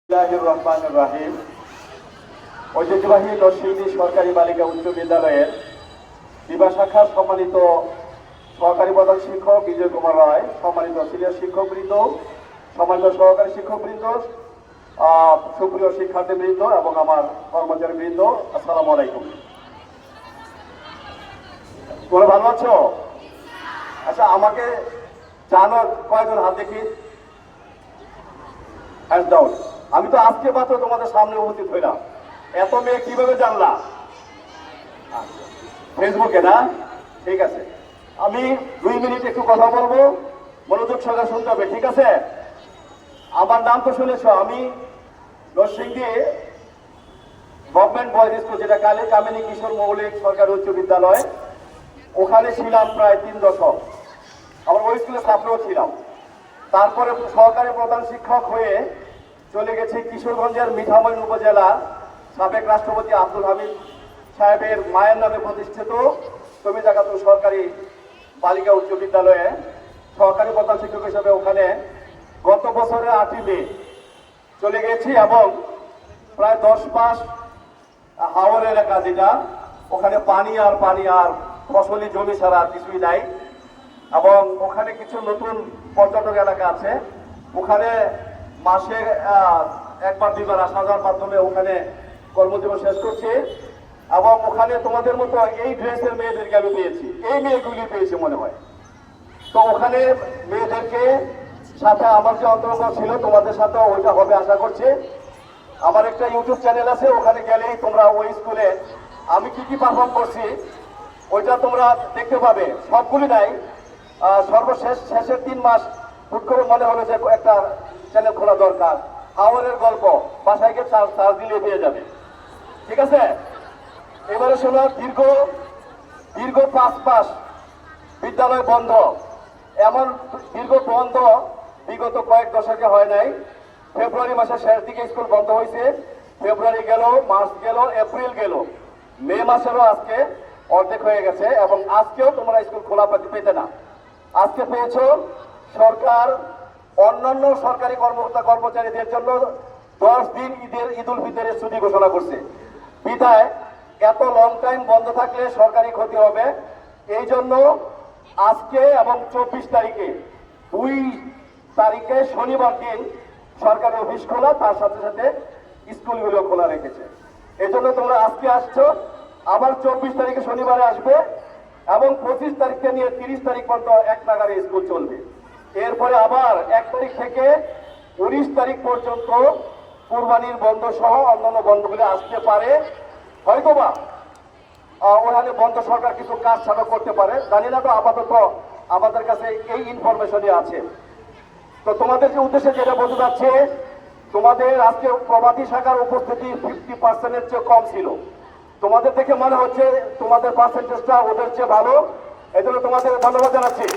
রহমানির রহিম। ঐতিহ্যবাহী নরসিংদী সরকারি বালিকা উচ্চ বিদ্যালয়ের বিভাগ শাখার সম্মানিত সহকারী প্রধান শিক্ষক বিজয় কুমার রায়, সম্মানিত সিনিয়র শিক্ষকবৃন্দ, সম্মানিত সহকারী শিক্ষকবৃন্দ, সুপ্রিয় শিক্ষার্থীবৃন্দ এবং আমার কর্মচারীবৃন্দ, আসসালামু আলাইকুম। তোমরা ভালো আছো? আচ্ছা, আমাকে জানো কয়জন? হাত দেখি, হ্যান্ড ডাউন। আমি তো আজকে মাত্র তোমাদের সামনে উপস্থিত হইলাম, এত মেয়ে কিভাবে জানলা? ফেসবুকে না? ঠিক আছে, আমি 2 মিনিট একটু কথা বলবো, মনোযোগ সহকারে শুনতে হবে, ঠিক আছে? আমার নাম তো শুনেছ, আমি নরসিংদী গভর্নমেন্ট বয়েজ স্কুল, যেটা কামিনী কিশোর মৌলিক সরকারি উচ্চ বিদ্যালয়, ওখানে ছিলাম প্রায় 3 দশক। আমার ওই স্কুলে ছাত্রও ছিলাম। তারপরে সহকারী প্রধান শিক্ষক হয়ে চলে গেছি কিশোরগঞ্জের মিঠামইন উপজেলার সাবেক রাষ্ট্রপতি আব্দুল হামিদ সাহেবের মায়ের নামে প্রতিষ্ঠিত জমিজাগাত সরকারি বালিকা উচ্চ বিদ্যালয়ে সহকারী প্রধান শিক্ষক হিসেবে ওখানে গত বছরের 8ই মে চলে গেছি এবং প্রায় 10 মাস হাওর এলাকা, যেটা ওখানে পানি আর ফসলি জমি ছাড়া আর কিছুই নাই। এবং ওখানে কিছু নতুন পর্যটক এলাকা আছে, ওখানে মাসে 1-2 বার আসা যাওয়ার মাধ্যমে ওখানে কর্মজীবন শেষ করছি। এবং ওখানে তোমাদের মতো এই ড্রেসের মেয়েদেরকে আমি পেয়েছি, এই মেয়েগুলি পেয়েছি মনে হয়। তো ওখানে মেয়েদেরকে সাথে আমার যে অন্তরঙ্গ ছিল, তোমাদের সাথে ওইটা হবে আশা করছি। আমার একটা ইউটিউব চ্যানেল আছে, ওখানে গেলেই তোমরা ওই স্কুলে আমি কি পারফর্ম করছি ওইটা তোমরা দেখতে পাবে। সবগুলি নাই, সর্বশেষ শেষের 3 মাস হুট করে মনে হলো যে একটা চ্যানেল খোলা দরকার। হাওরের গল্প বাসায় গিয়ে চার্জ দিলে পেয়ে যাবে, ঠিক আছে? এবারে শোনো, দীর্ঘ 5 মাস বিদ্যালয় বন্ধ, এমন দীর্ঘ বন্ধ বিগত কয়েক দশকে হয় নাই। ফেব্রুয়ারি মাসের শেষ দিকে স্কুল বন্ধ হয়েছে, ফেব্রুয়ারি গেল, মার্চ গেল, এপ্রিল গেল, মে মাসেরও আজকে অর্ধেক হয়ে গেছে। এবং আজকেও তোমরা স্কুল খোলা পেতে না। আজকে পেয়েছো, সরকার অন্যান্য সরকারি কর্মচারীদের জন্য 10 দিন ঈদুল ফিতরের ছুটি ঘোষণা করছে। বিধায় এত লং টাইম বন্ধ থাকলে সরকারি ক্ষতি হবে। এই জন্য আজকে এবং 24 তারিখে, 2 তারিখে শনিবার দিন সরকারি অফিস খোলা, তার সাথে সাথে স্কুলগুলো খোলা রেখেছে। এই জন্য তোমরা আজকে আসছো, আবার 24 তারিখে শনিবারে আসবে এবং 25 তারিখে নিয়ে 30 তারিখ পর্যন্ত 1 নাগারে স্কুল চলবে। এরপরে আবার 1 তারিখ থেকে 19 তারিখ পর্যন্ত কুরবানির বন্ধ সহ অন্যান্য বন্ধগুলো আসতে পারে। হয়তোবা ওখানে বন্ধ সরকার কিছু কাজ ছাড়া করতে পারে, জানি না। তো আপাতত আমাদের কাছে এই ইনফরমেশনই আছে। তো তোমাদের যে উদ্দেশ্যে যেটা বলতে যাচ্ছে, তোমাদের আজকে প্রবাদী শাখার উপস্থিতি 50%-এর চেয়ে কম ছিল। তোমাদের দেখে মনে হচ্ছে তোমাদের পার্সেন্টেজটা ওদের চেয়ে ভালো, এই জন্য তোমাদের ধন্যবাদ জানাচ্ছি।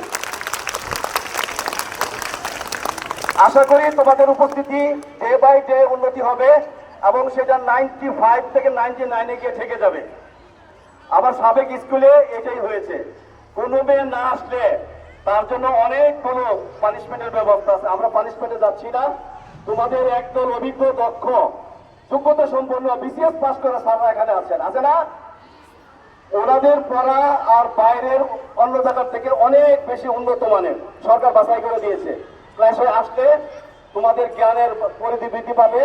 আশা করি তোমাদের উপস্থিতি ডে বাই ডে উন্নতি হবে এবং সেটা 95 থেকে 99-এ গিয়ে ঠেকে যাবে। আমার সাবেক স্কুলে এটাই হয়েছে, কোনো মেয়ে না আসলে তার জন্য অনেকগুলো পানিশমেন্টের ব্যবস্থা আছে। আমরা পানিশমেন্টে যাচ্ছি না। তোমাদের একদল অভিজ্ঞ, দক্ষ, যোগ্যতা সম্পন্ন বিসিএস পাস করা স্যাররা এখানে আছেন, আছে না? ওনাদের পড়া আর বাইরের অন্য জায়গার থেকে অনেক বেশি উন্নত মানের সরকার বাছাই করে দিয়েছে। ক্লাসে আসলে তোমাদের জ্ঞানের পরিধি বৃদ্ধি পাবে,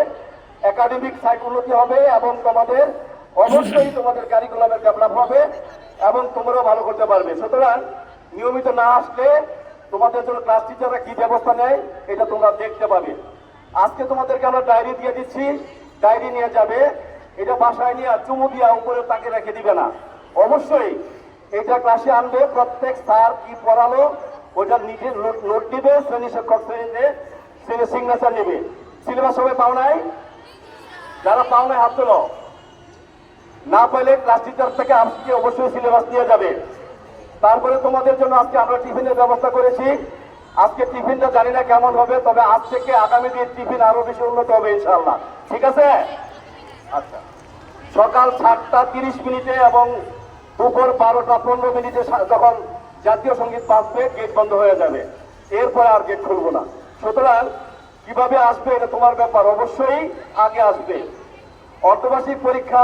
একাডেমিক সাইড উন্নতি হবে এবং তোমাদের অবশ্যই তোমাদের কারিকুলামের ডেভেলপ হবে এবং তোমরাও ভালো করতে পারবে। সুতরাং নিয়মিত না আসলে তোমাদের জন্য ক্লাস টিচাররা কি ব্যবস্থা নেয় এটা তোমরা দেখতে পাবে। আজকে তোমাদেরকে আমরা ডায়েরি দিয়ে দিচ্ছি, ডায়েরি নিয়ে যাবে। এটা বাসায় নিয়ে চুমু দিয়া উপরে তাকে রেখে দিবে না, অবশ্যই এটা ক্লাসে আনবে। প্রত্যেক স্যার কি পড়ালো ওইটা নিজে নোট দিবে, শ্রেণী শিক্ষক শ্রেণীতে সিগনেচার নেবে। সিলেবাস সবাই পাও নাই? যারা পাও নাই হাত তোলো। না পাইলে ক্লাস টিচার থেকে আজকে অবশ্যই সিলেবাস নিয়ে যাবে। তারপরে তোমাদের জন্য আজকে আমরা টিফিনের ব্যবস্থা করেছি। আজকে টিফিনটা জানি না কেমন হবে, তবে আজ থেকে আগামী দিন টিফিন আরো বেশি উন্নত হবে ইনশাআল্লাহ, ঠিক আছে? আচ্ছা, সকাল 7:30 এবং দুপুর 12:15 যখন জাতীয় সঙ্গীত বাজবে গেট বন্ধ হয়ে যাবে, এরপরে আর গেট খুলবো না। সুতরাং কিভাবে আসবে এটা তোমার ব্যাপার, অবশ্যই আগে আসবে। অর্ধবার্ষিক পরীক্ষা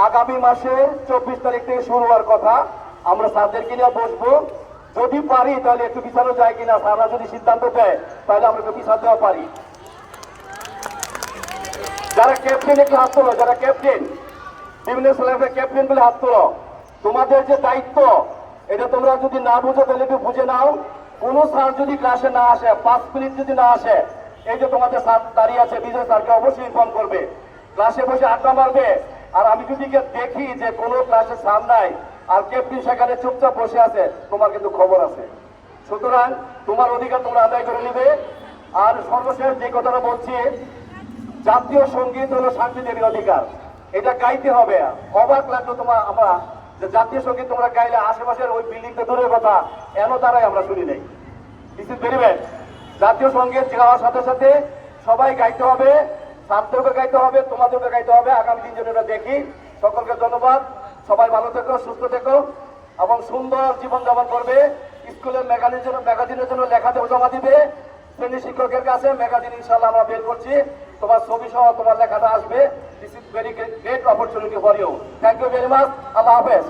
আগামী মাসের 24 তারিখ থেকে শুরু হওয়ার কথা। আমরা স্যারদেরকে নিয়ে বসবো, যদি পারি তাহলে একটু পিছানো যায় কিনা, স্যাররা যদি সিদ্ধান্ত দেয় তাহলে আমরা একটু পিছাতেও পারি। যারা ক্যাপ্টেন একটু হাত তোলো, যারা ক্যাপ্টেন, বিভিন্ন সেলেক্টের ক্যাপ্টেন বলে হাত তোলো। তোমাদের যে দায়িত্ব এটা তোমরা যদি না বুঝো তাহলে একটু বুঝে নাও। কোন স্যার যদি ক্লাসে না আসে, 5 মিনিট যদি না আসে, এই যে তোমাদের স্যার দাঁড়িয়ে আছে, বিজয় স্যারকে অবশ্যই ইনফর্ম করবে, ক্লাসে বসে আড্ডা মারবে। আর আমি যদি দেখি যে কোনো ক্লাসে স্যার নাই আর ক্যাপ্টেন সেখানে চুপচাপ বসে আছে, তোমার কিন্তু খবর আছে। সুতরাং তোমার অধিকার তোমরা আদায় করে নেবে। আর সর্বশেষ যে কথাটা বলছি, জাতীয় সঙ্গীত হলো শান্তি দেবীর অধিকার, এটা গাইতে হবে। অবাক লাগলো আমরা যে জাতীয় সঙ্গীত তোমরা গাইলে আশেপাশের ওই বিল্ডিংটা দূরের কথা এনো দ্বারাই আমরা শুনি নাই। This is very bad. জাতীয় সঙ্গীত গাওয়ার সাথে সাথে সবাই গাইতে হবে, ছাত্রকে গাইতে হবে, তোমাদেরকে গাইতে হবে। আগামী দিন যেন এটা দেখি। সকলকে ধন্যবাদ। সবাই ভালো থেকো, সুস্থ থেকো এবং সুন্দর জীবনযাপন করবে। স্কুলের ম্যাগাজিনের জন্য লেখা জমা দিবে শ্রেণী শিক্ষকের কাছে। ম্যাগাজিন ইনশাআল্লাহ আমরা বের করছি, তোমার ছবি সহ তোমার লেখাটা আসবে। This is very great opportunity for you. Thank you very much. আল্লাহ হাফেজ।